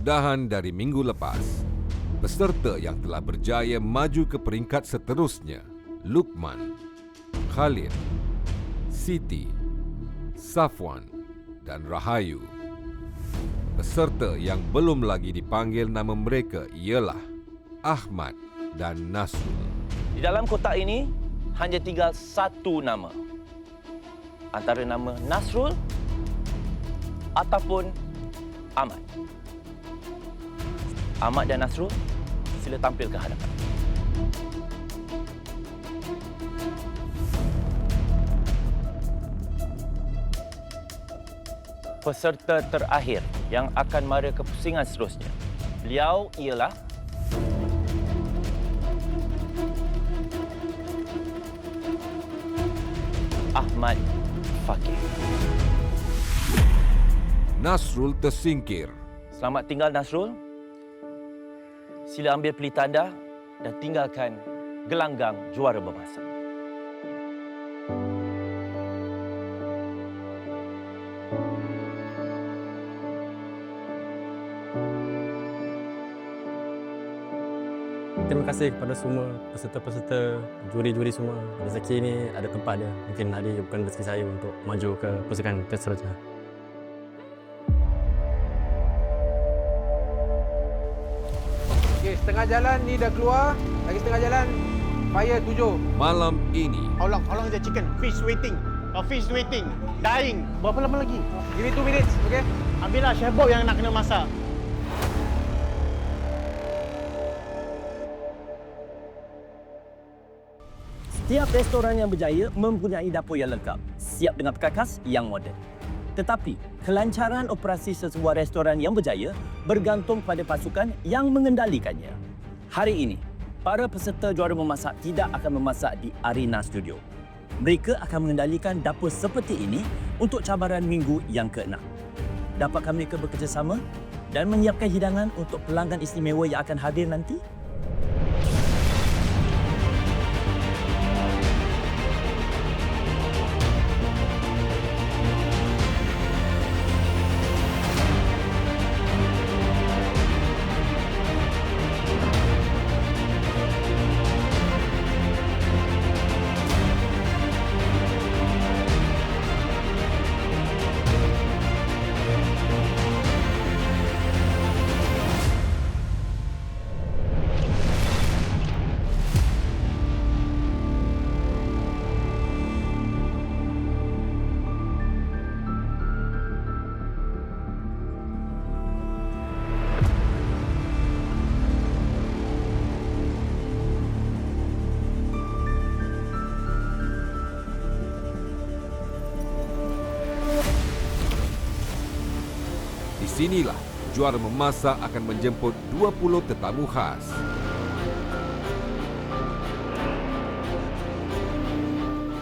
kesudahan dari minggu lepas, peserta yang telah berjaya maju ke peringkat seterusnya, Luqman, Khalid, Siti, Safwan dan Rahayu. Peserta yang belum lagi dipanggil nama mereka ialah Ahmad dan Nasrul. Di dalam kotak ini hanya tinggal satu nama. Antara nama Nasrul ataupun Ahmad. Ahmad dan Nasrul, sila tampil ke hadapan. Peserta terakhir yang akan mara ke pusingan seterusnya. Beliau ialah Ahmad Fakih. Nasrul tersingkir. Selamat tinggal Nasrul. Sila ambil pelita anda dan tinggalkan gelanggang juara bermasa. Terima kasih kepada semua peserta-peserta, juri-juri semua. Rezeki ini ada tempatnya. Mungkin hari bukan rezeki saya untuk maju ke pusingan seterusnya. Okey, setengah jalan ni dah keluar. Lagi setengah jalan, fire 7. Malam ini, How long is the chicken? Fish waiting. Fish waiting. Dying. Berapa lama lagi? Give me 2 minutes, okey? Ambillah Chef Bob yang nak kena masak. Setiap restoran yang berjaya mempunyai dapur yang lengkap, siap dengan perkakas yang moden. Tetapi, kelancaran operasi sesebuah restoran yang berjaya bergantung pada pasukan yang mengendalikannya. Hari ini, para peserta juara memasak tidak akan memasak di arena studio. Mereka akan mengendalikan dapur seperti ini untuk cabaran minggu yang ke-6. Dapatkah mereka bekerjasama dan menyiapkan hidangan untuk pelanggan istimewa yang akan hadir nanti? di sinilah juara memasak akan menjemput 20 tetamu khas.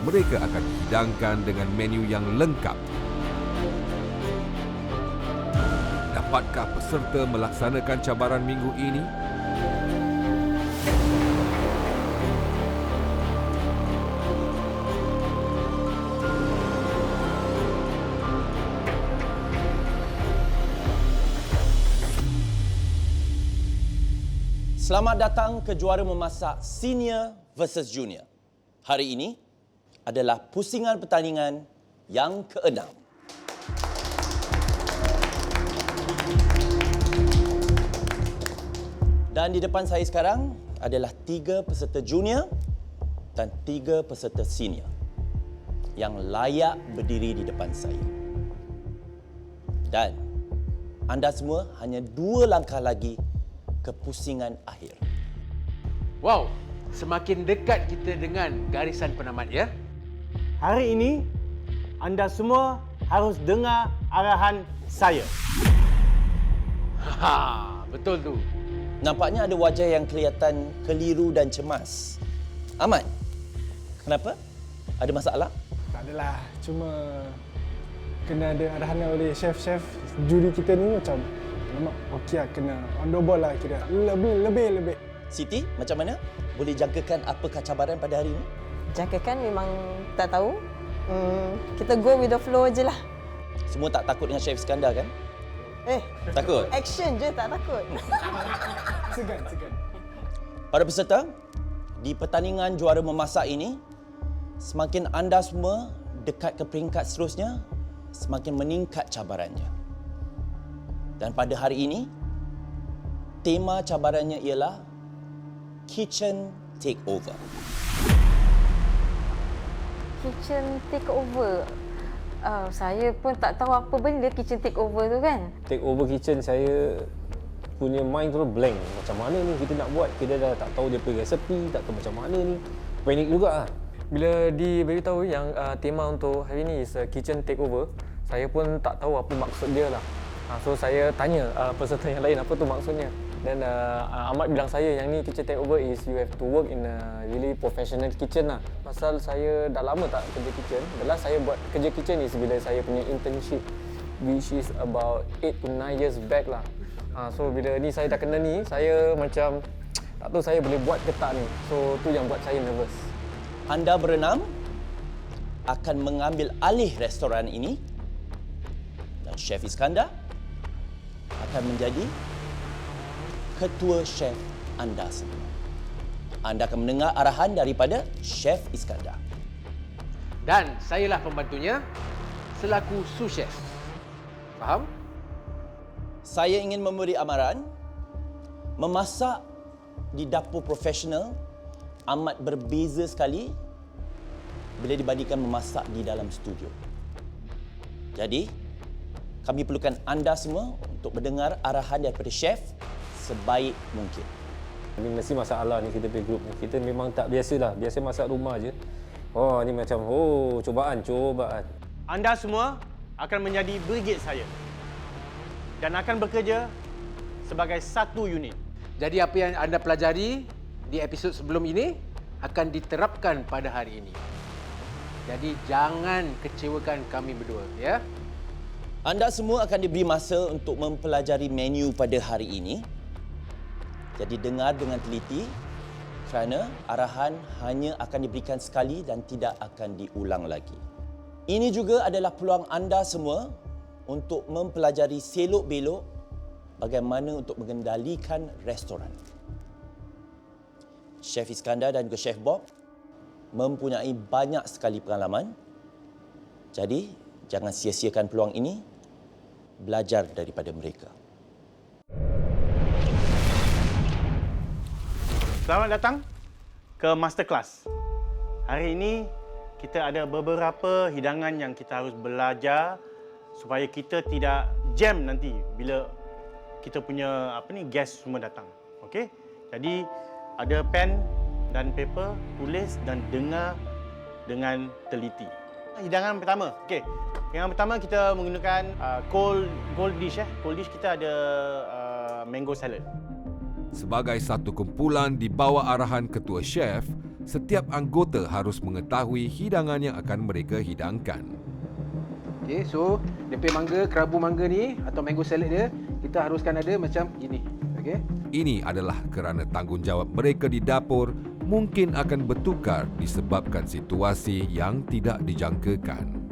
Mereka akan dihidangkan dengan menu yang lengkap. Dapatkah peserta melaksanakan cabaran minggu ini? Selamat datang ke juara memasak senior versus junior. Hari ini adalah pusingan pertandingan yang ke-6. Dan di depan saya sekarang adalah 3 peserta junior dan 3 peserta senior yang layak berdiri di depan saya. Dan anda semua hanya 2 langkah lagi ke pusingan akhir. Wow, semakin dekat kita dengan garisan penamat ya. Hari ini, anda semua harus dengar arahan saya. Ha, betul tu. Nampaknya ada wajah yang kelihatan keliru dan cemas. Ahmad, kenapa? Ada masalah? Tak adalah, cuma kena ada arahan oleh chef-chef juri kita ni macam alamak, okey lah, kena on the ball lah kira. Lebih. Siti, macam mana? Boleh jangkakan apakah cabaran pada hari ini? Jangkakan memang tak tahu. Kita go with the flow je lah. Semua tak takut dengan Chef Iskandar kan? Takut? Action je, tak takut. Segan. Para peserta, di pertandingan juara memasak ini, semakin anda semua dekat ke peringkat seterusnya, semakin meningkat cabarannya. Dan pada hari ini, tema cabarannya ialah Kitchen Takeover. Kitchen takeover. Saya pun tak tahu apa benda kitchen takeover tu kan. Take over kitchen, saya punya mind tu blank. Macam mana ni kita nak buat? Kita dah tak tahu dia punya resepi, tak tahu macam mana ni. Panik juga lah. Bila diberitahu yang tema untuk hari ni is kitchen takeover, saya pun tak tahu apa maksud dia lah. So saya tanya peserta yang lain apa tu maksudnya. Dan Ahmad bilang saya yang ni kitchen takeover is you have to work in a really professional kitchen lah. Pasal saya dah lama tak kerja kitchen. The last saya buat kerja kitchen is bila saya punya internship, which is about 8 to 9 years back lah. So bila ni saya dah kena ni, saya macam tak tahu saya boleh buat ke tak ni. So tu yang buat saya nervous. Anda berenam akan mengambil alih restoran ini dan Chef Iskandar akan menjadi ketua chef anda semua. Anda akan mendengar arahan daripada Chef Iskandar. Dan sayalah pembantunya selaku sous chef. Faham? Saya ingin memberi amaran, memasak di dapur profesional amat berbeza sekali bila dibandingkan memasak di dalam studio. Jadi, kami perlukan anda semua untuk mendengar arahan daripada chef sebaik mungkin. Ini mesti masalah ni kita punya group ni. Kita memang tak biasalah. Biasa masak rumah je. Oh, ni macam cubaan. Anda semua akan menjadi brigade saya dan akan bekerja sebagai satu unit. Jadi apa yang anda pelajari di episod sebelum ini akan diterapkan pada hari ini. Jadi jangan kecewakan kami berdua, ya. Anda semua akan diberi masa untuk mempelajari menu pada hari ini. Jadi dengar dengan teliti kerana arahan hanya akan diberikan sekali dan tidak akan diulang lagi. Ini juga adalah peluang anda semua untuk mempelajari selok-belok bagaimana untuk mengendalikan restoran. Chef Iskandar dan juga Chef Bob mempunyai banyak sekali pengalaman. Jadi, jangan sia-siakan peluang ini. Belajar daripada mereka. Selamat datang ke Masterclass. Hari ini kita ada beberapa hidangan yang kita harus belajar supaya kita tidak jam nanti bila kita punya guest semua datang. Okey? Jadi ada pen dan paper, tulis dan dengar dengan teliti. Hidangan pertama. Okey. Yang pertama kita menggunakan cold dish. Cold dish kita ada mango salad. Sebagai satu kumpulan di bawah arahan ketua chef, setiap anggota harus mengetahui hidangan yang akan mereka hidangkan. Okey, so DP mangga, kerabu mangga ni atau mango salad dia, kita haruskan ada macam ini. Okey. Ini adalah kerana tanggungjawab mereka di dapur mungkin akan bertukar disebabkan situasi yang tidak dijangkakan.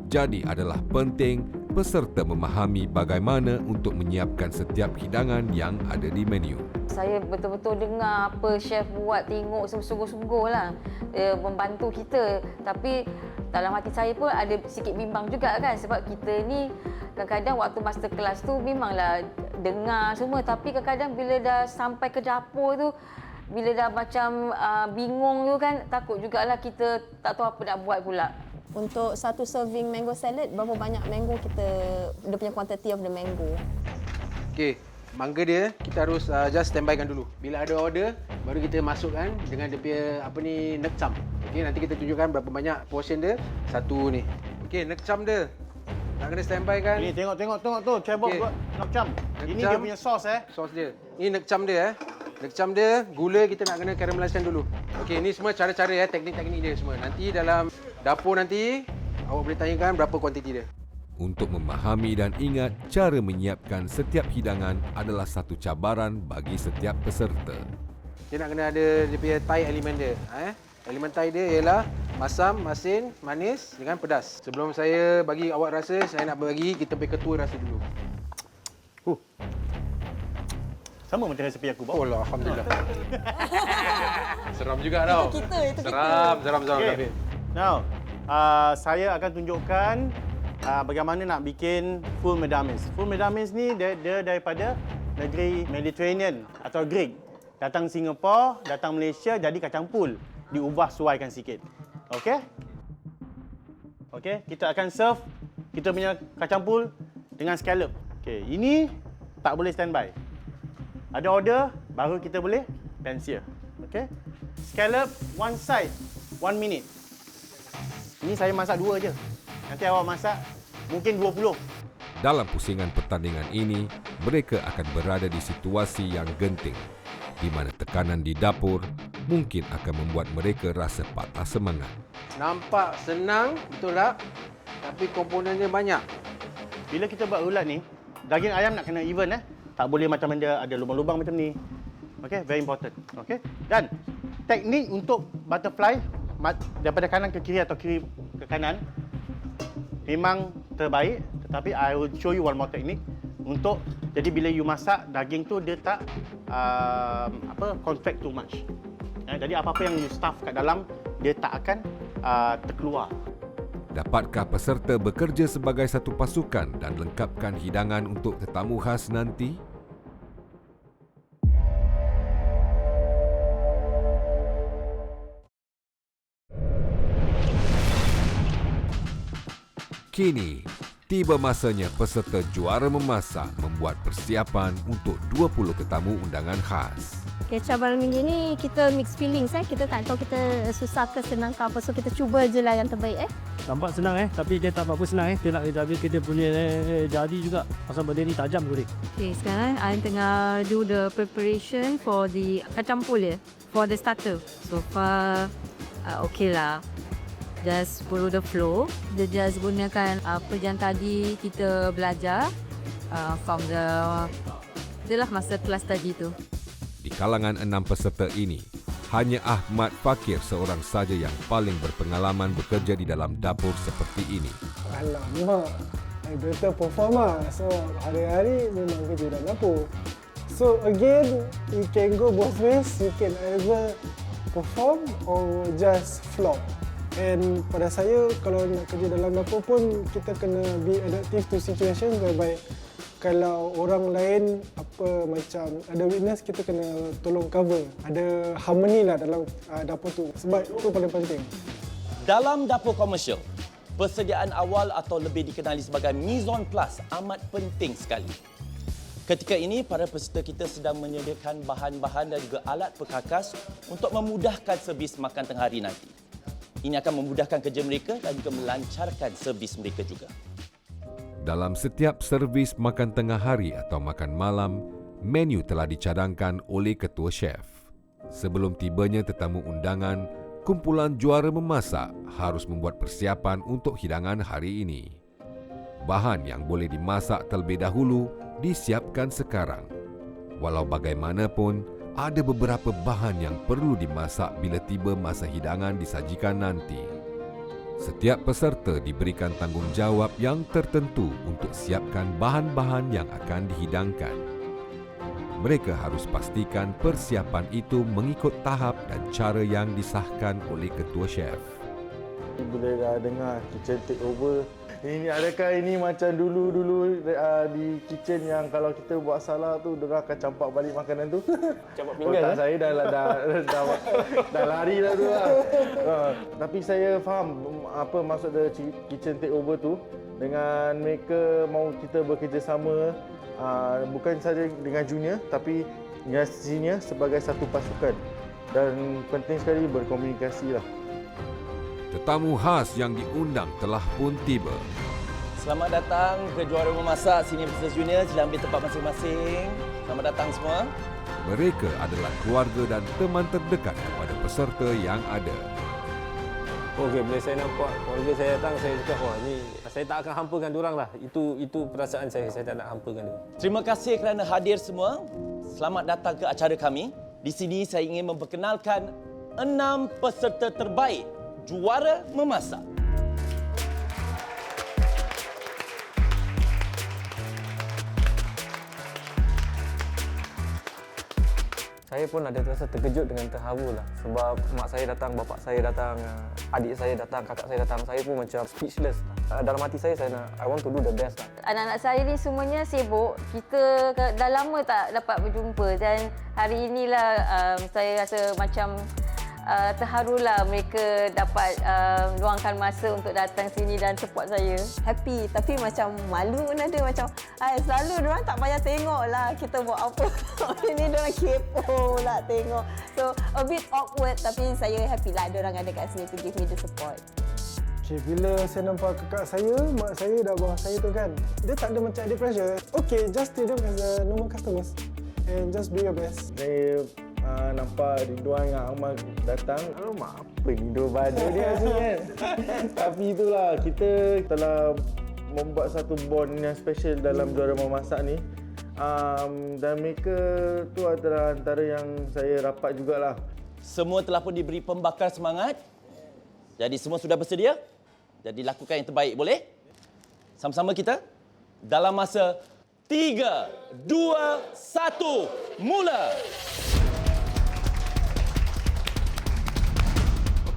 Jadi adalah penting peserta memahami bagaimana untuk menyiapkan setiap hidangan yang ada di menu. Saya betul-betul dengar apa chef buat, tengok sungguh-sungguh lah. Membantu kita. Tapi dalam hati saya pun ada sikit bimbang juga kan. Sebab kita ni kadang-kadang waktu masterclass tu memanglah dengar semua. Tapi kadang-kadang bila dah sampai ke dapur tu, bila dah macam bingung tu kan, takut jugalah kita tak tahu apa nak buat pula. Untuk satu serving mango salad, berapa banyak mango dia punya quantity of the mango? Okey, mangga dia kita harus just standbykan dulu. Bila ada order, baru kita masukkan dengan dia punya nekcam. Okey, nanti kita tunjukkan berapa banyak portion dia. Satu ni. Okey, nekcam dia. Nak kena standbykan. Ni tengok tu, cebok buat nekcam. Ini dia punya sos Sos dia. Ini nekcam dia Nekcam dia, gula kita nak kena carameliskan dulu. Okey, ini semua cara-cara teknik-teknik dia semua. Nanti dalam dapur nanti awak boleh tanyakan berapa kuantiti dia. Untuk memahami dan ingat cara menyiapkan setiap hidangan adalah satu cabaran bagi setiap peserta. Dia nak kena ada dia punya Thai elemen dia. Elemen Thai dia ialah masam, masin, manis dengan pedas. Sebelum saya bagi awak rasa, saya nak bagi kita punya ketua rasa dulu. Sama macam resepi aku Oh bawa. lah, Alhamdulillah. Seram juga tau. Itu kita. Seram Okey. David. Now, saya akan tunjukkan bagaimana nak bikin full medames. Full medames ni dia daripada negeri Mediterranean atau Greek. Datang Singapura, datang Malaysia jadi kacang pul. Diubah suaikan sikit. Okey? Okey, kita akan serve kita punya kacang pul dengan scallop. Okey, ini tak boleh standby. Ada order baru kita boleh pensia. Okey? Scallop one side 1 minute. Ini saya masak 2 je. Nanti awak masak mungkin 20. Dalam pusingan pertandingan ini, mereka akan berada di situasi yang genting, di mana tekanan di dapur mungkin akan membuat mereka rasa patah semangat. Nampak senang, betul tak? Tapi komponennya banyak. Bila kita buat ulat ni, daging ayam nak kena even Tak boleh macam dia ada lubang-lubang macam ni. Okey, very important. Okey. Dan teknik untuk butterfly daripada kanan ke kiri atau kiri ke kanan memang terbaik, tetapi I will show you one more technique untuk jadi bila you masak daging tu dia tak contract too much. Jadi apa-apa yang you stuff kat dalam dia tak akan terkeluar. Dapatkah peserta bekerja sebagai satu pasukan dan lengkapkan hidangan untuk tetamu khas nanti? Kini, tiba masanya peserta juara memasak membuat persiapan untuk 20 tetamu undangan khas. Kecap barang minggu ni kita mix feelings kita tak tahu kita susah ke senang ke apa, so kita cuba je lah yang terbaik Nampak senang tapi dia tak apa-apa senang Dia nak habis kita punya jadi juga pasal benda ni tajam tu. Okay, sekarang I tengah do the preparation for the kacang pul for the starter. So far, okay lah. Just follow the flow. Dia just gunakan apa yang tadi kita belajar from the master class tadi tu. Di kalangan 6 peserta ini, hanya Ahmad Fakir seorang saja yang paling berpengalaman bekerja di dalam dapur seperti ini. Alamak, I better perform lah. So, hari-hari memang kerja dalam dapur. So, again, you can go both ways. You can either perform or just flop. And pada saya, kalau nak kerja dalam dapur pun, kita kena be adaptive to situation whereby kalau orang lain macam ada witness, kita kena tolong cover. Ada harmony lah dalam dapur tu. Sebab itu paling penting. Dalam dapur komersial, persediaan awal atau lebih dikenali sebagai mise en place amat penting sekali. Ketika ini, para peserta kita sedang menyediakan bahan-bahan dan juga alat perkakas untuk memudahkan servis makan tengah hari nanti. Ini akan memudahkan kerja mereka dan juga melancarkan servis mereka juga. Dalam setiap servis makan tengah hari atau makan malam, menu telah dicadangkan oleh ketua chef. Sebelum tibanya tetamu undangan, kumpulan juara memasak harus membuat persiapan untuk hidangan hari ini. Bahan yang boleh dimasak terlebih dahulu disiapkan sekarang. Walau bagaimanapun, ada beberapa bahan yang perlu dimasak bila tiba masa hidangan disajikan nanti. Setiap peserta diberikan tanggungjawab yang tertentu untuk siapkan bahan-bahan yang akan dihidangkan. Mereka harus pastikan persiapan itu mengikut tahap dan cara yang disahkan oleh ketua chef. Bila dah dengar kitchen takeover, ini adakah ini macam dulu-dulu di kitchen yang kalau kita buat salah tu diorang akan campak balik makanan tu? Campak pinggan. Otak saya dah lari dah tu lah. Tapi saya faham apa maksud the kitchen takeover tu. Dengan mereka mahu kita bekerjasama bukan saja dengan junior tapi dengan senior sebagai satu pasukan. Dan penting sekali berkomunikasi lah. Tetamu khas yang diundang telah pun tiba. Selamat datang ke juara memasak senior versus junior. Sila ambil tempat masing-masing. Selamat datang semua. Mereka adalah keluarga dan teman terdekat kepada peserta yang ada. Okey, bila saya nampak keluarga saya datang, saya cakap, wah ni saya tak akan hampakan diorang lah. Itu perasaan saya tak nak hampakan dia. Terima kasih kerana hadir semua. Selamat datang ke acara kami. Di sini saya ingin memperkenalkan 6 peserta terbaik juara memasak. Saya pun ada rasa terkejut dengan terharu lah. Sebab mak saya datang, bapak saya datang, adik saya datang, kakak saya datang. Saya pun macam speechless. Dalam hati saya nak, I want to do the best lah. Anak-anak saya ni semuanya sibuk. Kita dah lama tak dapat berjumpa dan hari inilah saya rasa macam terharulah mereka dapat luangkan masa untuk datang sini dan support saya. Happy tapi macam malu pun ada, macam selalu diorang tak payah tengok lah kita buat apa. Ini diorang kepo lah tengok. So a bit awkward tapi saya happy lah diorang ada kat sini to give me the support. Okay, bila saya nampak kakak saya, mak saya dah bawah saya tu kan, dia tak ada macam ada pressure. Okay, just treat them as a normal customers and just do your best. Saya nampak Ridwan dengan Ahmad datang. Alamak, apa ni dua baju dia rasanya kan. Tapi itulah, kita telah membuat satu bond yang special dalam juara memasak ni. Dan mereka tu adalah antara yang saya rapat jugalah. Semua telah pun diberi pembakar semangat. Jadi semua sudah bersedia? Jadi lakukan yang terbaik, boleh? Sama-sama kita. Dalam masa 3, 2, 1, mula!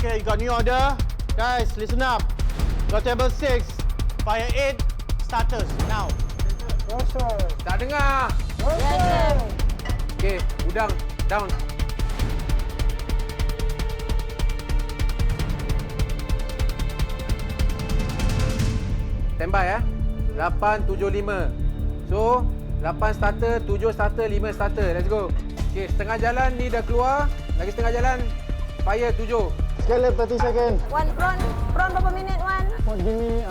Okay, you got new order. Guys, listen up. Got table 6, fire 8, starters, now. Tak dengar. Okay, udang, down. Standby ya. 8, 7, 5. So, 8 starter, 7 starter, 5 starter. Let's go. Okay, setengah jalan ni dah keluar. Lagi setengah jalan. Fire 7. Scale 30 second. Prawn berapa minit, Wan? Give me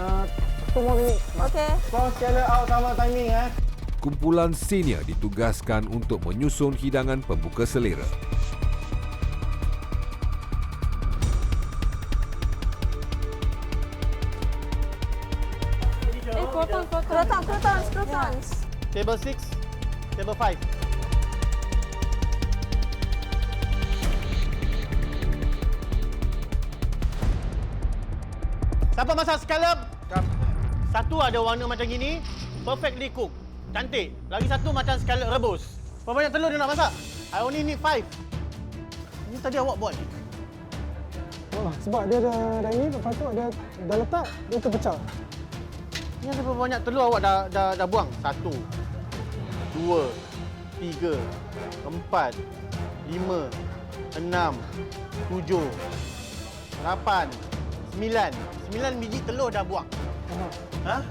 2 more minutes. Okay. Kau scale out sama timing Kumpulan senior ditugaskan untuk menyusun hidangan pembuka selera. Croutons. Table 6, table 5. Siapa masak scallop? Satu ada warna macam gini, perfectly cooked. Cantik. Lagi satu macam scallop rebus. Berapa banyak telur dia nak masak? I only need 5. Ini tadi awak buat ni. Sebab dia dah ini, lepas tu dia dah letak, dia terpecah. Ini ada berapa banyak telur awak dah buang? 1, 2, 3, 4, 5, 6, 7, 8, 9 biji telur dah buang. Ha?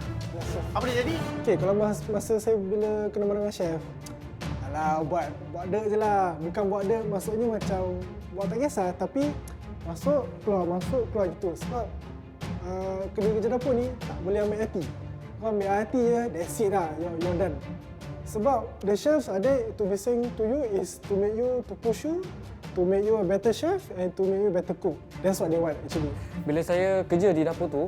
Apa dia jadi? Okay, kalau masa saya bila kena marah dengan chef, alah buat dek je lah. Bukan buat dek, maksudnya macam buat tak kisah, tapi masuk keluar gitu. Sebab kerja dapur ni tak boleh ambil hati. Kau ambil hati je, that's it lah, you're done. Sebab the chefs are there to be saying to you is to make you, to push you, to make you a better chef and to make you a better cook. That's what they want actually. Bila saya kerja di dapur tu,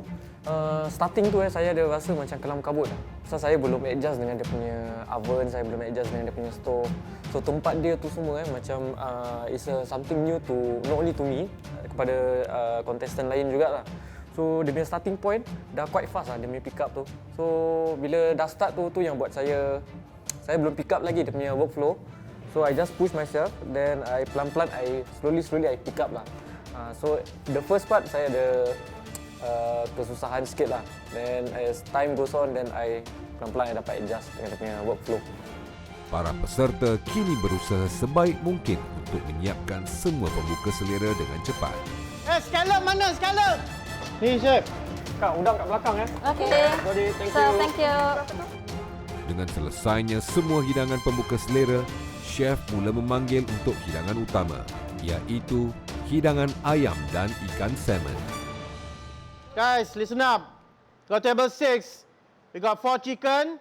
starting tu saya ada rasa macam kelam kabut. So saya belum adjust dengan dia punya oven, saya belum adjust dengan dia punya stove. So tempat dia tu semua macam is something new to not only to me, kepada contestant lain jugalah. So dia punya starting point dah quite fast lah dia punya pick up tu. So bila dah start tu yang buat saya belum pick up lagi dia punya workflow. So I just push myself, then I pelan-pelan slowly I pick up lah. So the first part saya ada kesusahan sikit lah. Then as time goes on, then I pelan-pelan I dapat adjust dengan dia punya workflow. Para peserta kini berusaha sebaik mungkin untuk menyiapkan semua pembuka selera dengan cepat. Scallop mana scallop? Ni chef. Kak, udang kat belakang Okay. Thank you. Dengan selesainya semua hidangan pembuka selera, chef mula memanggil untuk hidangan utama, iaitu hidangan ayam dan ikan salmon. Guys, listen up. Got table 6. We got 4 chicken.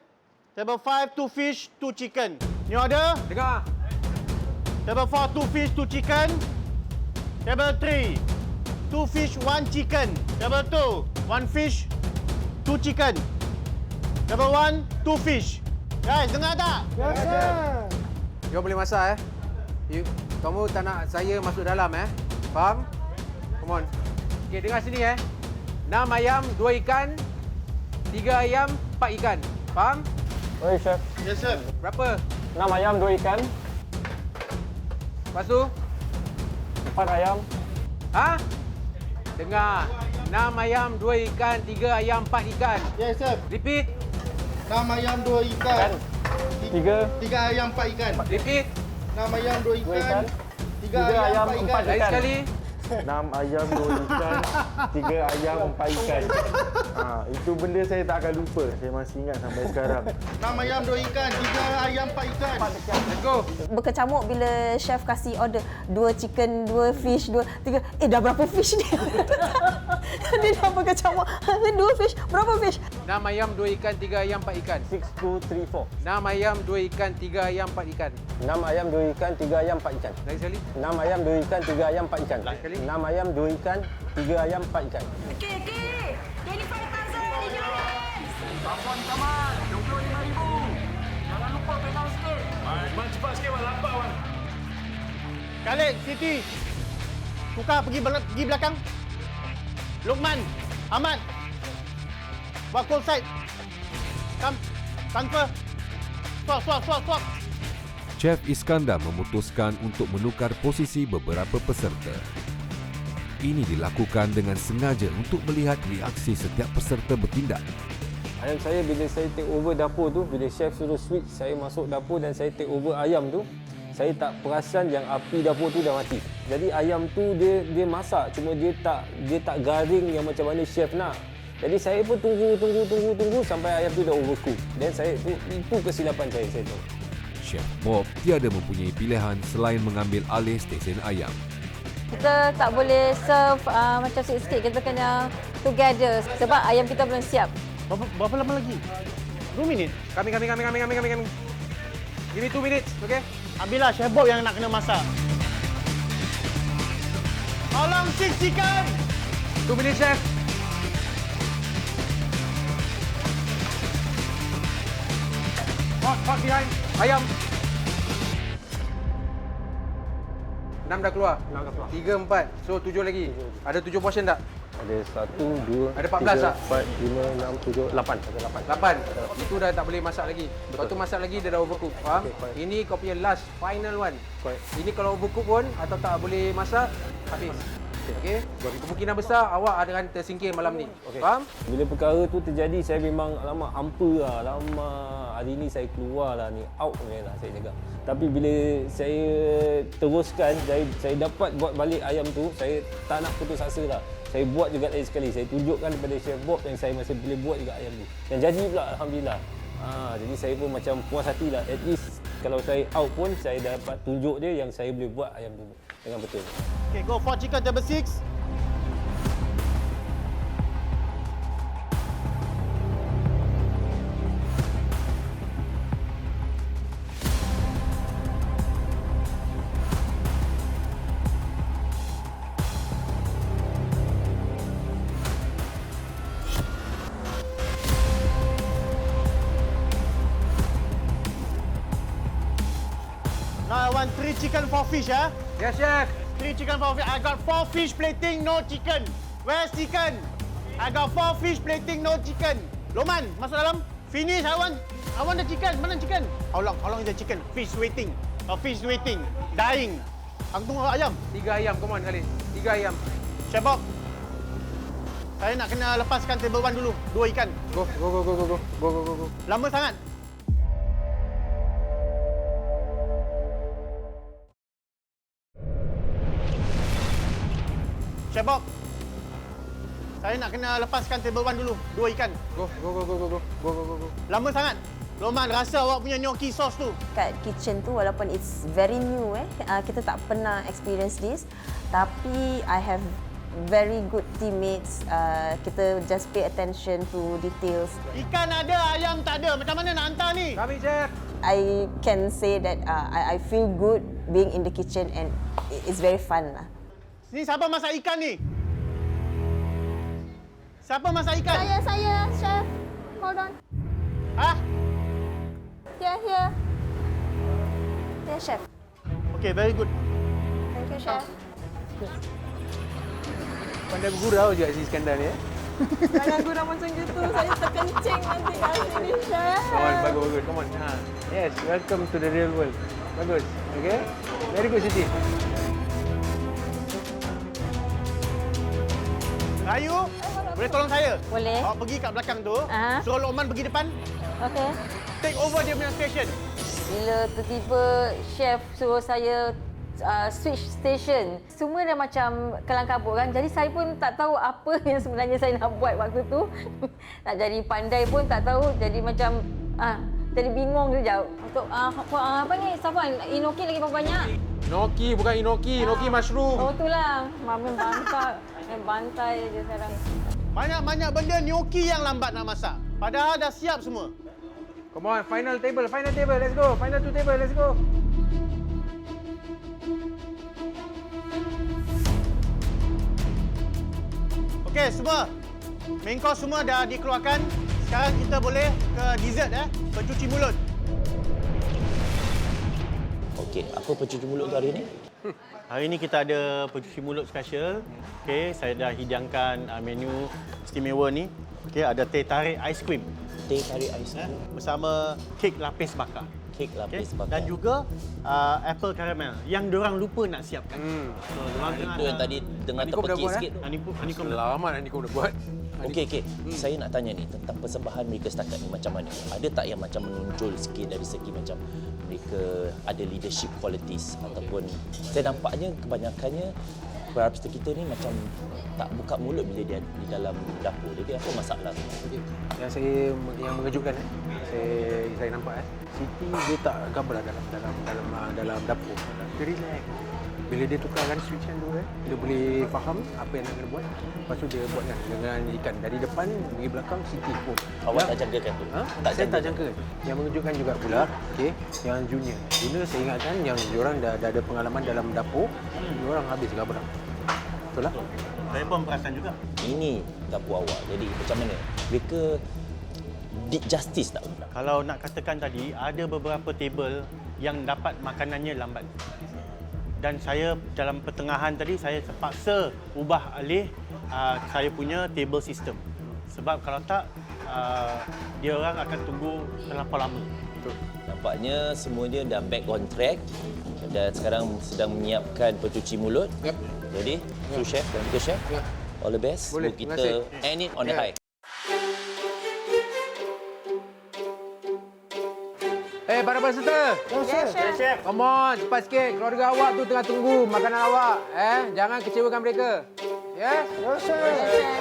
Table 5, 2 fish, 2 chicken. New order? Dengar. Table 4, 2 fish, 2 chicken. Table 3, 2 fish, 1 chicken. Table 2, 1 fish, 2 chicken. Table 1, 2 fish. Guys, dengar tak? Yes, sir. You boleh masak kamu tak nak saya masuk dalam Faham? Come on. Okay, dengar sini 6 ayam, 2 ikan, 3 ayam, 4 ikan. Faham? Oi chef. Yes, sir. Berapa? 6 ayam, 2 ikan. Lepas tu? 4 ayam. Ha? Dengar. 6 ayam, 2 ikan, 3 ayam, 4 ikan. Yes, chef. Repeat. 6 ayam, 2 ikan. 3 ayam, 4 ikan. Repeat. 6 ayam, 2 ikan. 3 ayam, 4 ikan. Lagi sekali. 6 ayam, 2 ikan. 3 ayam, 4 ikan. Itu benda saya tak akan lupa. Saya masih ingat sampai sekarang. 6 ayam, 2 ikan. 3 ayam, 4 ikan. Let's go. Berkecamuk bila chef kasih order 2 chicken, 2 fish, 2, 3. Dah berapa fish ni? Dia dah berkecamuk. 2 fish, berapa fish? 6 ayam, 2 ikan, 3 ayam, 4 ikan. 6, 2, 3, 4. 6 ayam, 2 ikan, 3 ayam, 4 ikan. 6 ayam, 2 ikan, 3 ayam, 4 ikan. Lagi sekali. 6 ayam, 2 ikan, 3 ayam, 4 ikan. Lagi sekali. 6 ayam, 2 ikan, 3 ayam, 4 ikan. Okey. 25,000 insurance. Lapan tamat, 25,000. Jangan lupa penang sikit. Man, cepat sikit, Wan. Lapar, Wan. Khalid, Siti. Tukar pergi belakang. Luqman, Ahmad. Buat call side. Come. Transfer. Swap. Chef Iskandar memutuskan untuk menukar posisi beberapa peserta. Ini dilakukan dengan sengaja untuk melihat reaksi setiap peserta bertindak. Ayam saya bila saya take over dapur tu, bila chef suruh switch, saya masuk dapur dan saya take over ayam tu, saya tak perasan yang api dapur tu dah mati. Jadi ayam tu dia masak, cuma dia tak garing yang macam mana chef nak. Jadi saya pun tunggu sampai ayam tu dah overcook. Dan saya itu kesilapan saya tahu. Chef Bob tiada mempunyai pilihan selain mengambil alih stesen ayam. Kita tak boleh serve macam sikit-sikit. Kita kena together sebab ayam kita belum siap. Berapa lama lagi? 2 minit. Kami. Give me 2 minutes, okay? Ambillah Chef Bob yang nak kena masak. How long six chicken? 2 minutes, chef. Hot behind. Ayam. 6 dah keluar. 3, 4. So 7 lagi. Ada 7 portion tak? Ada 1, 2, Ada 14 tak? 4, 5, 6, 7, 8. Ada 8. 8. Itu dah tak boleh masak lagi. Lepas tu masak lagi dia dah overcook. Faham? Okay, Ini kau punya last final one. Correct. Ini kalau overcook pun atau tak boleh masak, habis. Okey. Kemungkinan besar awak akan tersingkir malam ni. Okay. Faham? Bila perkara tu terjadi, saya memang alamak hampa lah. Alamak, hari ni saya keluar lah ni. Out punya lah saya cakap. Tapi bila saya teruskan, saya dapat buat balik ayam tu, saya tak nak putus asa lah. Saya buat juga lagi sekali. Saya tunjukkan kepada Chef Bob yang saya masih boleh buat juga ayam tu. Dan jadi pula, Alhamdulillah. Jadi saya pun macam puas hati lah. At least kalau saya out pun, saya dapat tunjuk dia yang saya boleh buat ayam tu dengan betul. Okay, go for chicken table 6. Now I want 3 chicken, 4 fish, ah. Yes, chef. 3 chicken, 4 fish. I got 4 fish plating, no chicken. Where's chicken? I got 4 fish plating, no chicken. Loman, masuk dalam. Finish. I want the chicken. Mana chicken? How long is the chicken? Fish waiting. Fish waiting. Dying. Aku tunggu ayam. 3 ayam, come on Khalid. 3 ayam. Chef Bob. Saya nak kena lepaskan table 1 dulu. 2 ikan. Go. Lama sangat. Chef Bob. Saya nak kena lepaskan table 1 dulu. 2 ikan. Go. Lama sangat. Loman, rasa awak punya gnocchi sauce tu. Kat kitchen tu walaupun it's very new kita tak pernah experience this, tapi I have very good teammates. Kita just pay attention to details. Ikan ada, ayam tak ada. Macam mana nak hantar ni? Kami, chef. I can say that I feel good being in the kitchen and it's very fun lah. Ni siapa masak ikan ni? Siapa masak ikan? Saya, chef. Hold on. Hah? Here. Yeah, chef. Okay, very good. Thank you, chef. Pandai bergurau je si Iskandar ni. Jangan gurau macam gitu. Saya terkencing nanti kat sini, chef. Come on, bagus. Come on. Yes, welcome to the real world. Bagus. Okey. Very good, Siti. Rayu, boleh tolong saya? Boleh. Awak pergi kat belakang tu, suruh Lokman pergi depan, Okey. take over dia punya station. Bila tiba-tiba chef suruh saya switch station, semua dah macam kelang kabut kan. Jadi saya pun tak tahu apa yang sebenarnya saya nak buat waktu tu. Nak jadi pandai pun tak tahu. Jadi macam jadi bingung sekejap. Untuk apa ni, Safwan? Inoki lagi berapa banyak? Inoki bukan inoki, inoki mushroom. Oh itulah. Main bantai je sekarang. Banyak-banyak benda gnocchi yang lambat nak masak. Padahal dah siap semua. Come on, final table, let's go. Final 2 table, let's go. Okey, semua. Main course semua dah dikeluarkan. Sekarang kita boleh ke dessert pencuci mulut. Okey, apa pencuci mulut tu hari ni? Hari ini kita ada pencuci mulut special. Okey, saya dah hidangkan menu istimewa ni. Okey, ada teh tarik aiskrim. Teh tarik aiskrim bersama kek lapis bakar. Kek lapis bakar. Dan juga apple caramel yang diorang lupa nak siapkan. So, itu yang tadi dengar terpekik sikit tu. Honeycomb lama Honeycomb dah buat. Okey. Saya nak tanya ni tentang persembahan mereka setakat ni macam mana? Ada tak yang macam menonjol sikit dari segi macam mereka ada leadership qualities ataupun saya nampaknya kebanyakannya para peserta kita ni macam tak buka mulut bila dia di dalam dapur. Jadi apa masalah? Yang mengejutkan saya nampak Siti dia tak gabra dalam dapur. Dia relax. Bila dia tukarkan switch tu dia boleh faham apa yang nak kena buat. Lepas tu dia buatkan dengan ikan dari depan pergi belakang Siti pun. Awak tak jangkakan tu? Saya tak jangka. Yang mengejutkan juga pula, yang junior. Junior saya ingatkan yang diorang dah ada pengalaman dalam dapur, diorang habis gabra. Betul lah? Saya pun perasan juga. Ini dapur awak. Jadi macam mana? Mereka did justice tak? Kalau nak katakan tadi, ada beberapa table yang dapat makanannya lambat. Dan saya dalam pertengahan tadi, saya terpaksa ubah alih saya punya table system. Sebab kalau tak, dia orang akan tunggu terlampau lama. Betul. Nampaknya semuanya dah back on track dan sekarang sedang menyiapkan pencuci mulut. Yep. Jadi, sous chef dan co chef, all the best. Boleh, Kita terima kasih. end it on the high. Para peserta. Yes, chef. Come on, cepat sikit. Keluarga awak tu tengah tunggu makanan awak. Jangan kecewakan mereka. Ya? Yes, chef.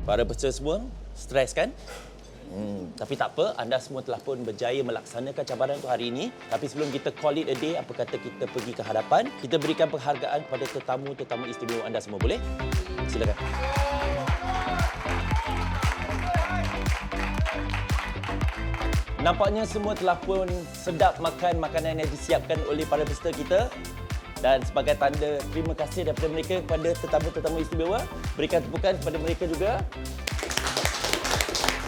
Para peserta semua, stres kan? Tapi tak apa, anda semua telah pun berjaya melaksanakan cabaran untuk hari ini. Tapi sebelum kita call it a day, apa kata kita pergi ke hadapan, kita berikan penghargaan kepada tetamu-tetamu istimewa anda semua, boleh? Silakan. Nampaknya semua telah pun sedap makan makanan yang disiapkan oleh para peserta kita. Dan sebagai tanda terima kasih daripada mereka kepada tetamu-tetamu istimewa, berikan tepukan kepada mereka juga.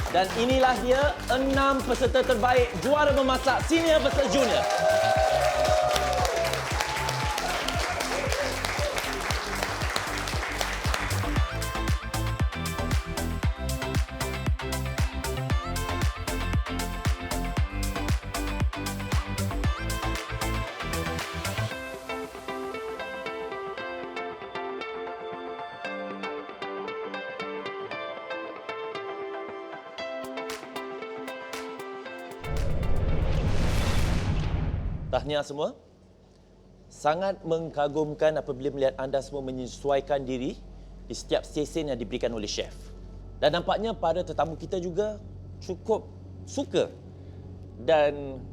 Dan inilah dia 6 peserta terbaik juara memasak senior versus junior. Tahniah semua. Sangat mengagumkan apabila melihat anda semua menyesuaikan diri di setiap stesen yang diberikan oleh chef. Dan nampaknya para tetamu kita juga cukup suka dan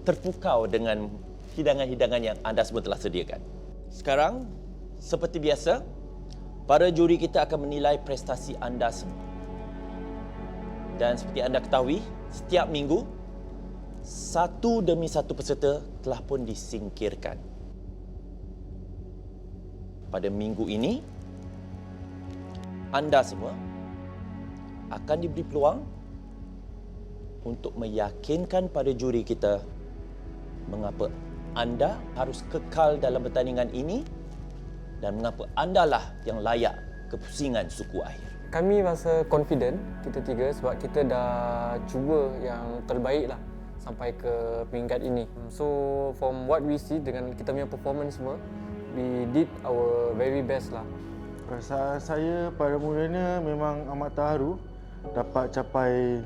terpukau dengan hidangan-hidangan yang anda semua telah sediakan. Sekarang, seperti biasa, para juri kita akan menilai prestasi anda semua. Dan seperti anda ketahui, setiap minggu satu demi satu peserta telah pun disingkirkan. Pada minggu ini, anda semua akan diberi peluang untuk meyakinkan pada juri kita mengapa anda harus kekal dalam pertandingan ini dan mengapa anda lah yang layak kepusingan suku akhir. Kami rasa confident kita tiga sebab kita dah cuba yang terbaik lah sampai ke peringkat ini. So from what we see dengan kita punya performance semua, we did our very best lah. Perasaan saya pada mulanya memang amat terharu dapat capai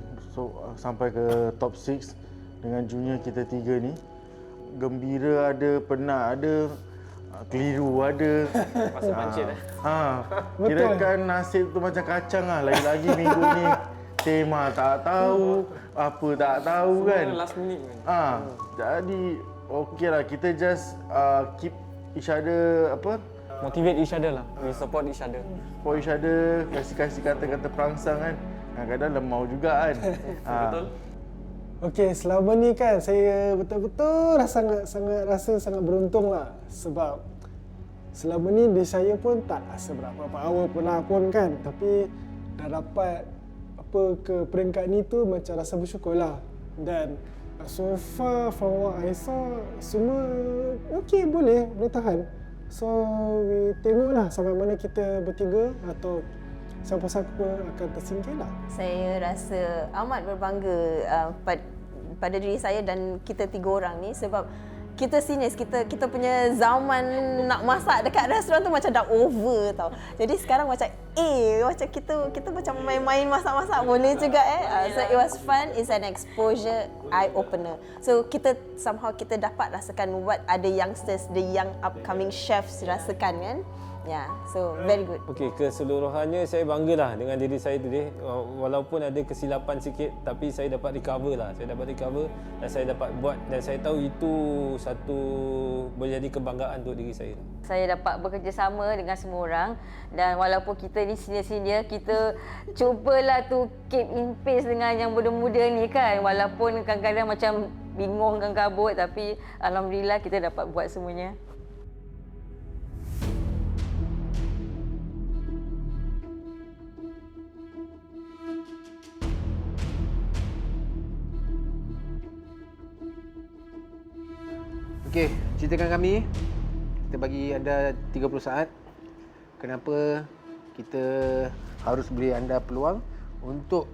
sampai ke top 6 dengan junior kita tiga ni. Gembira ada, penat ada, keliru ada. Masa pancit Kirakan nasib tu macam kacang lah. Lagi-lagi minggu ni tema tak tahu, apa tak tahu kan. Semua last minute kan. Jadi okey lah, kita just keep each other Motivate each other lah. We support each other. Support each other, kasih kata-kata perangsang kan. Kadang-kadang lemau juga kan. Betul. Okey, selama ni kan saya betul-betul rasa sangat beruntung lah. Sebab selama ni di saya pun tak rasa berapa power pun kan. Tapi dah dapat ke peringkat ni tu macam rasa bersyukur lah. Dan so far from what I saw, semua okey, boleh tahan. So we tengoklah sampai mana kita bertiga atau siapa-siapa akan tersingkir lah. Saya rasa amat berbangga pada diri saya dan kita tiga orang ni sebab kita seniors, kita punya zaman nak masak dekat restoran tu macam dah over tau. Jadi sekarang macam macam kita macam main-main masak-masak boleh juga So it was fun, it's an exposure eye opener. So kita dapat rasakan what ada youngsters, the young upcoming chefs rasakan kan. So very good. Okey, keseluruhannya saya banggalah dengan diri saya today. Walaupun ada kesilapan sikit tapi saya dapat recover lah. Saya dapat recover dan saya dapat buat dan saya tahu itu satu boleh jadi kebanggaan untuk diri saya. Saya dapat bekerjasama dengan semua orang dan walaupun kita ni senior-senior, kita cubalah tu keep in pace dengan yang muda-muda ni kan. Walaupun kadang-kadang macam bingung dan kabut tapi alhamdulillah kita dapat buat semuanya. Okey, ceritakan kami. Kita bagi anda 30 saat. Kenapa kita harus beri anda peluang untuk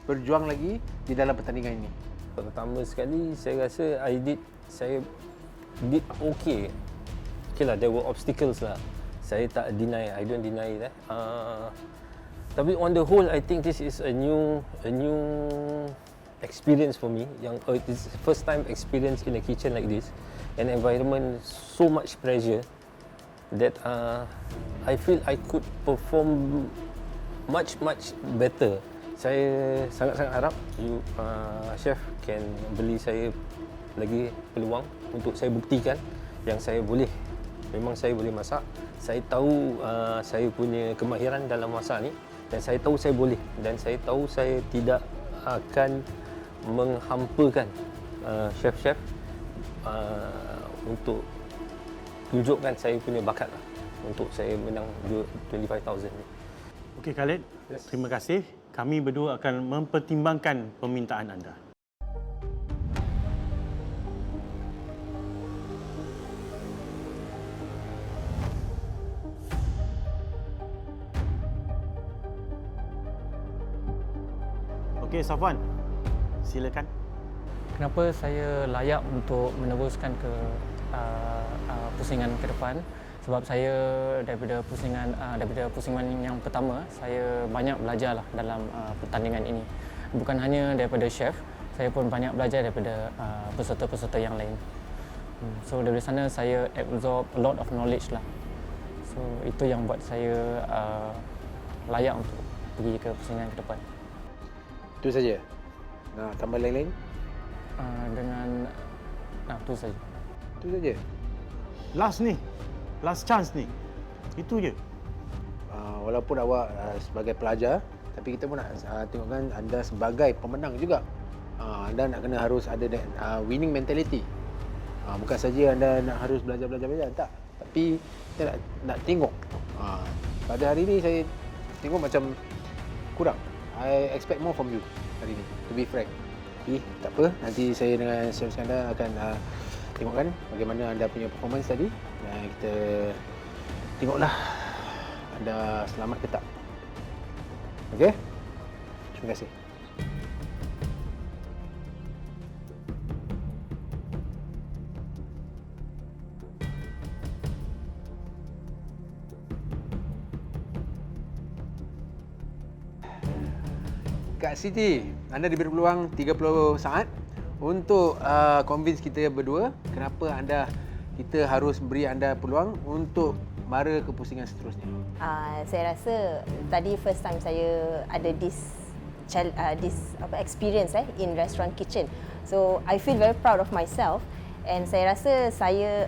berjuang lagi di dalam pertandingan ini? Pertama sekali, saya rasa saya did okay. Okay lah, there were obstacles lah. Saya tak deny, I don't deny that. Tapi on the whole, I think this is a new experience for me. It's first time experience in a kitchen like this, an environment so much pressure that I feel I could perform much better. Saya sangat-sangat harap chef can beli saya lagi peluang untuk saya buktikan yang saya boleh. Memang saya boleh masak. Saya tahu saya punya kemahiran dalam masak ni dan saya tahu saya boleh dan saya tahu saya tidak akan menghampakan chef-chef untuk tunjukkan saya punya bakat lah untuk saya menang 25,000 ni. Okey Khalid, terima kasih. Kami berdua akan mempertimbangkan permintaan anda. Okey Safwan, silakan. Kenapa saya layak untuk meneruskan ke pusingan ke depan? Sebab saya daripada pusingan yang pertama, saya banyak belajar lah dalam pertandingan ini. Bukan hanya daripada chef, saya pun banyak belajar daripada peserta-peserta yang lain. So dari sana saya absorb a lot of knowledge lah. So itu yang buat saya layak untuk pergi ke pusingan ke depan. Itu saja. Nah, tambah lain-lain? Itu saja. Itu saja. Last chance ni. Itu je. walaupun awak sebagai pelajar, tapi kita pun nak tengokkan anda sebagai pemenang juga. Anda nak kena harus ada that winning mentality. Bukan saja anda nak harus belajar, tak. Tapi kita nak tengok. Pada hari ini saya tengok macam kurang. I expect more from you hari ini, to be frank. Tapi tak apa, nanti saya dengan Chef Iskandar akan tengokkan bagaimana anda punya performance tadi. Dan kita tengoklah anda selamat ke tak. Okey? Terima kasih. Kak Siti, anda diberi peluang 30 saat untuk convince kita berdua kenapa kita harus beri anda peluang untuk mara ke pusingan seterusnya. Saya rasa tadi first time saya ada this experience in restaurant kitchen. So I feel very proud of myself. And saya rasa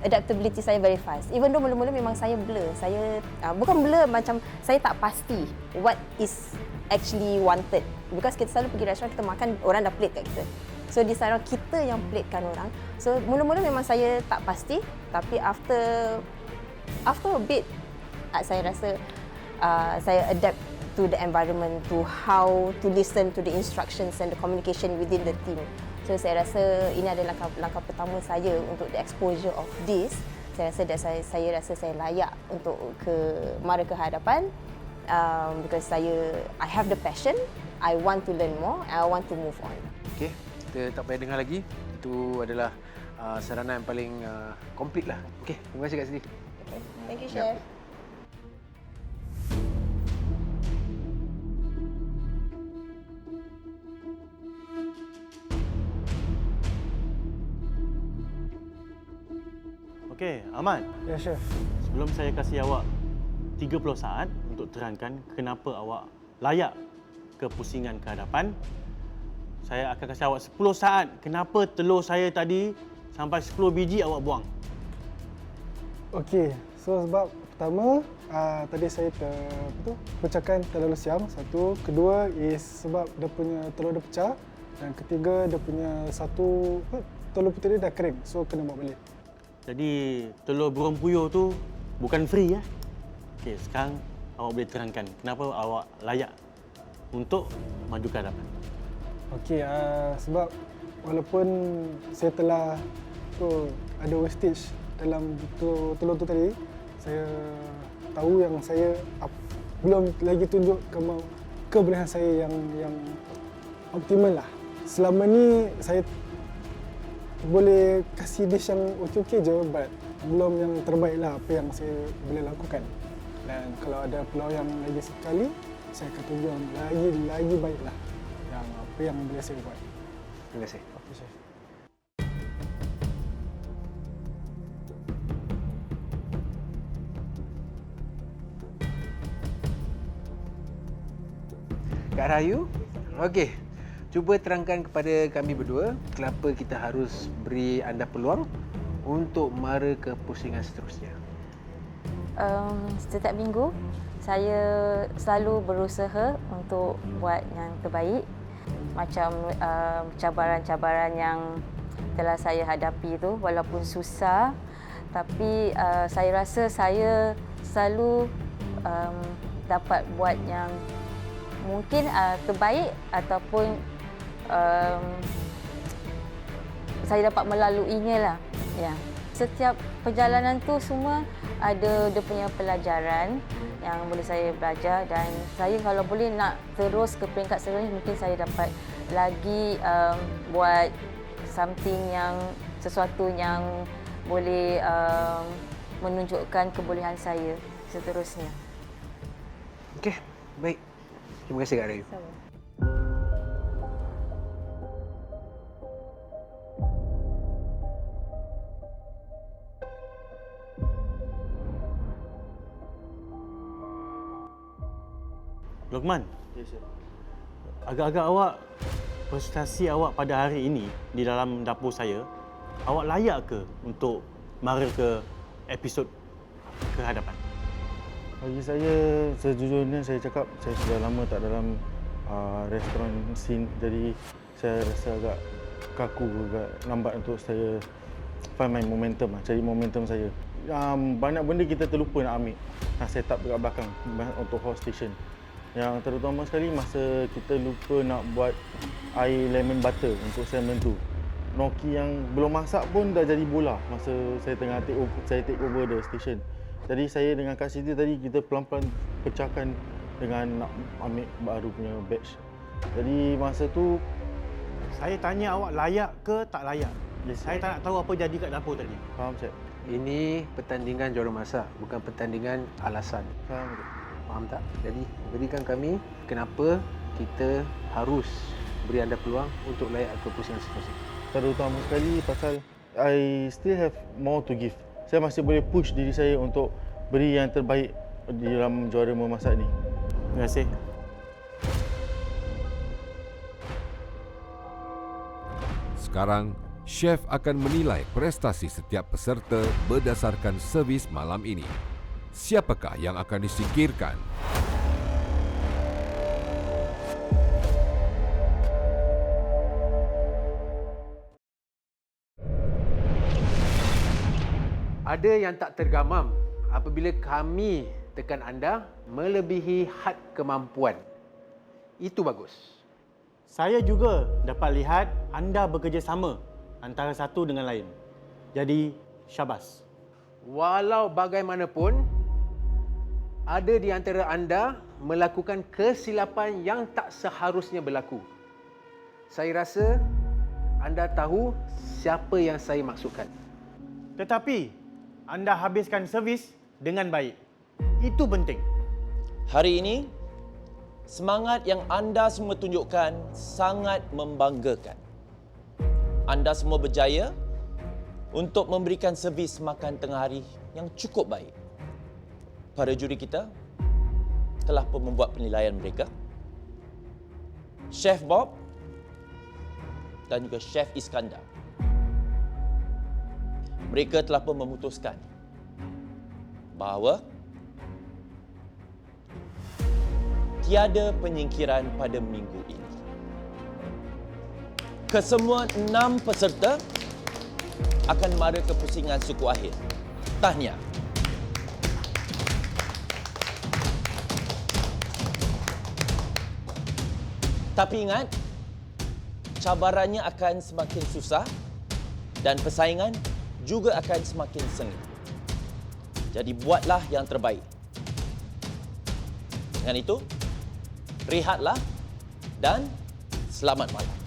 adaptability saya very fast. Even though mula-mula memang saya blur. Saya bukan blur, macam saya tak pasti what is actually wanted. Because kita selalu pergi restoran, kita makan, orang dah plate kat kita. So di sana kita yang platekan orang. So mula-mula memang saya tak pasti. Tapi after a bit, saya rasa saya adapt to the environment, to how to listen to the instructions and the communication within the team. So saya rasa ini adalah langkah pertama saya untuk the exposure of this. Saya rasa saya layak untuk mara ke hadapan because I have the passion, I want to learn more, I want to move on. Okey, kita tak payah dengar lagi. Itu adalah saranan yang paling komplit lah. Okey, terima kasih Kak Siti. Okay. Thank you, Chef. Okey, Ahmad. Ya, Chef. Sebelum saya kasih awak 30 saat untuk terangkan kenapa awak layak ke pusingan ke hadapan, saya akan kasih awak 10 saat kenapa telur saya tadi sampai 10 biji awak buang. Okey, so sebab pertama tadi saya pecahkan terlalu siang, satu. Kedua is sebab dia punya telur dia pecah. Dan ketiga dia punya telur putih dia dah kering, so kena bawa balik. Jadi telur burung puyuh tu bukan free ya. Okey, sekarang awak boleh terangkan kenapa awak layak untuk maju ke hadapan. Okey, sebab walaupun saya telah ada wastage dalam telur tu tadi, saya tahu yang saya belum lagi tunjuk kebolehan saya yang optimal lah. Selama ni saya boleh kasih dish yang okey-okey je, but belum yang terbaik lah apa yang saya boleh lakukan. Dan kalau ada peluang yang lagi sekali, saya akan tunjuk lagi baik lah yang apa yang boleh saya buat. Terima kasih. Okay, Chef. Kak Rahayu, okey. Cuba terangkan kepada kami berdua kenapa kita harus beri anda peluang untuk mara ke pusingan seterusnya. Setiap minggu saya selalu berusaha untuk buat yang terbaik. Macam cabaran-cabaran yang telah saya hadapi itu walaupun susah, tapi saya rasa saya selalu dapat buat yang mungkin terbaik ataupun saya dapat melaluinya lah. Ya. Setiap perjalanan tu semua ada dia punya pelajaran yang boleh saya belajar, dan saya kalau boleh nak terus ke peringkat seterusnya, mungkin saya dapat lagi buat sesuatu yang boleh menunjukkan kebolehan saya seterusnya. Okey, baik. Terima kasih Kak Rahayu. Sama. Luqman. Yes, sir. Agak-agak awak, prestasi awak pada hari ini di dalam dapur saya, awak layak ke untuk mara ke episod ke hadapan? Bagi saya, sejujurnya saya cakap saya sudah lama tak dalam restoran scene, jadi saya rasa agak kaku, agak lambat untuk saya find my momentum, cari momentum saya. Banyak benda kita terlupa nak ambil, nak set up dekat belakang untuk host station. Yang terutama sekali masa kita lupa nak buat air lemon butter untuk segmen tu. Noki yang belum masak pun dah jadi bola masa saya tengah take over the station. Jadi saya dengan Kak Siti tadi kita pelan-pelan pecahkan dengan nak ambil baru punya batch. Jadi masa tu Saya tanya awak layak ke tak layak. Saya tak nak tahu apa jadi kat dapur tadi. Faham, Cik? Ini pertandingan juara masak, bukan pertandingan alasan. Faham, Cik? Faham tak? Jadi berikan kami kenapa kita harus beri anda peluang untuk layak ke pusingan seterusnya. Terutama sekali pasal I still have more to give. Saya masih boleh push diri saya untuk beri yang terbaik di dalam juara memasak ni. Terima kasih. Sekarang, chef akan menilai prestasi setiap peserta berdasarkan servis malam ini. Siapakah yang akan disingkirkan? Ada yang tak tergamam apabila kami tekan anda melebihi had kemampuan. Itu bagus. Saya juga dapat lihat anda bekerjasama antara satu dengan lain. Jadi, syabas. Walau bagaimanapun, ada di antara anda melakukan kesilapan yang tak seharusnya berlaku. Saya rasa anda tahu siapa yang saya maksudkan. Tetapi, anda habiskan servis dengan baik. Itu penting. Hari ini, semangat yang anda semua tunjukkan sangat membanggakan. Anda semua berjaya untuk memberikan servis makan tengah hari yang cukup baik. Para juri kita telah pun membuat penilaian mereka. Chef Bob dan juga Chef Iskandar. Mereka telah pun memutuskan bahawa tiada penyingkiran pada minggu ini. Kesemua 6 peserta akan mara ke pusingan suku akhir. Tahniah. Tapi ingat, cabarannya akan semakin susah dan persaingan juga akan semakin sengit. Jadi buatlah yang terbaik. Dengan itu, rehatlah dan selamat malam.